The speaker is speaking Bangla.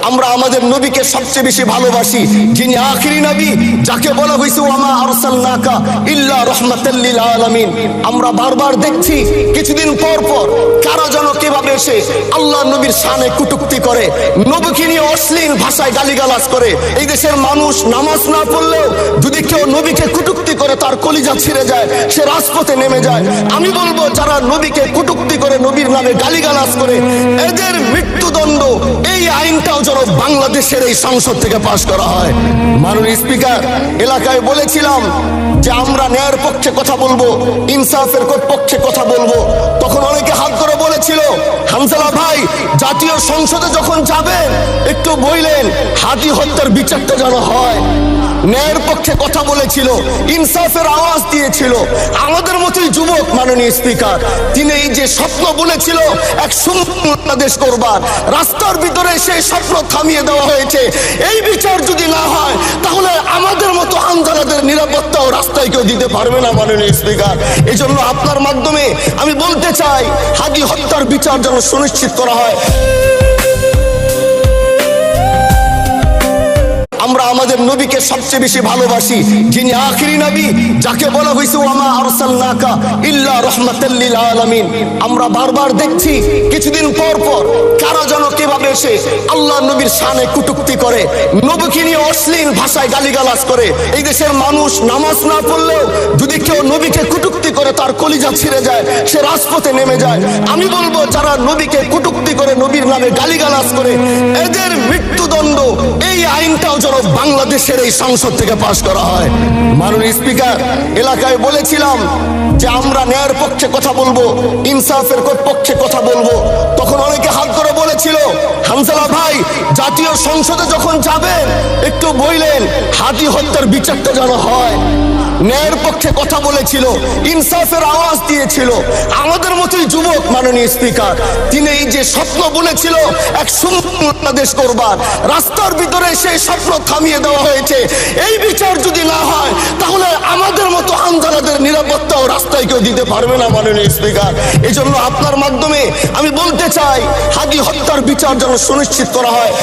আমরা আমাদের নবীকে সবচেয়ে বেশি ভালোবাসি, যিনি আখিরি নবী, যাকে বলা হয়েছে ওয়ামা আরসালনাকা ইল্লা রাহমাতাল লিল আলামিন। আমরা বারবার দেখছি কিছুদিন পর পর কারা যেন কিভাবে এসে আল্লাহ নবীর শানে কটূক্তি করে, নবীকে নিয়ে অশ্লীল ভাষায় গালিগালাজ করে। এই দেশের মানুষ নামাজ না পড়লেও যদি কেউ নবীকে কটূক্তি করে তার কলিজা ছিঁড়ে যায়, সে রাজপথে নেমে যায়। আমি বলবো যারা নবীকে কটূক্তি করে, নবীর নামে গালিগালাজ করে, এদের মৃত্যুদণ্ড এই আইনটাও যেন বাংলাদেশের এই সংসদ থেকে পাশ করা হয়। মাননীয় স্পিকার, এলাকায় বলেছিলাম যে আমরা ন্যায়ের পক্ষে কথা বলবো, ইনসাফের পক্ষে কথা বলবো। তখন অনেকে হাত করে বলেছিল, হামজালা ভাই জাতীয় সংসদে যখন যাবেন একটু বললেন হাদি হত্যার বিচারটা যেন হয়। ন্যায়ের পক্ষে কথা বলেছিল, ইনসাফের আওয়াজ দিয়েছিল আমাদের মতোই যুবক। মাননীয় স্পিকার, তিনি এই যে স্বপ্ন বলেছিল এক সুন্দর বাংলাদেশ করবার, রাস্তার ভিতরে সেই স্বপ্ন থামিয়ে দেওয়া হয়েছে। এই বিচার যদি না হয় তাহলে আমাদের মতো হামজালাদের নিরাপত্তাও রাস্তায় কেউ দিতে পারবে না। মাননীয় স্পিকার, এই জন্য আপনার মাধ্যমে আমি বলতে চাই হাদি হত্যার বিচার যেন সুনিশ্চিত করা হয়। আমরা আমাদের নবীকে সবচেয়ে বেশি ভালোবাসি, যিনি আখিরি নবী, যাকে বলা হয়েছে ওয়ামা আরসালনাকা ইল্লা রাহমাতাল লিল আলামিন। আমরা বারবার দেখছি কিছুদিন পর পর কারা যেন কিভাবে এসে আল্লাহ নবীর শানে কটূক্তি করে, নবীকে নিয়ে অশ্লীল ভাষায় গালিগালাজ করে। এই দেশের মানুষ নামাজ না পড়লেও যদি কেউ নবীকে কটূক্তি করে তার কলিজা ছিঁড়ে যায়, সে রাজপথে নেমে যায়। আমি বলবো যারা নবীকে কটূক্তি করে, নবীর নামে গালিগালাজ করে, এদের মৃত্যুদণ্ড এই আইনটাও যেন বাংলাদেশের এই সংসদ থেকে পাশ করা হয়। মাননীয় স্পিকার, এলাকায় বলেছিলাম যে আমরা ন্যায়ের পক্ষে কথা বলবো, ইনসাফের পক্ষে কথা বলবো। তখন অনেকে হাত করে বলেছিল, হামজালা ভাই জাতীয় সংসদে যখন যাবেন একটু বললেন হাদি হত্যার বিচারটা যেন হয়। ন্যায়ের পক্ষে কথা বলেছিল, ইনসাফের আওয়াজ দিয়েছিল আমাদের মতোই যুবক। মাননীয় স্পিকার, তিনি এই যে স্বপ্ন বলেছিল এক সুন্দর বাংলাদেশ করবার, রাস্তার ভিতরে সেই স্বপ্ন থামিয়ে দেওয়া হয়েছে। এই বিচার যদি না হয় তাহলে আমাদের মতো হামজালাদের নিরাপত্তাও রাস্তায় কেউ দিতে পারবে না। মাননীয় স্পিকার, এই জন্য আপনার মাধ্যমে আমি বলতে চাই হাদি হত্যার বিচার যেন সুনিশ্চিত করা হয়।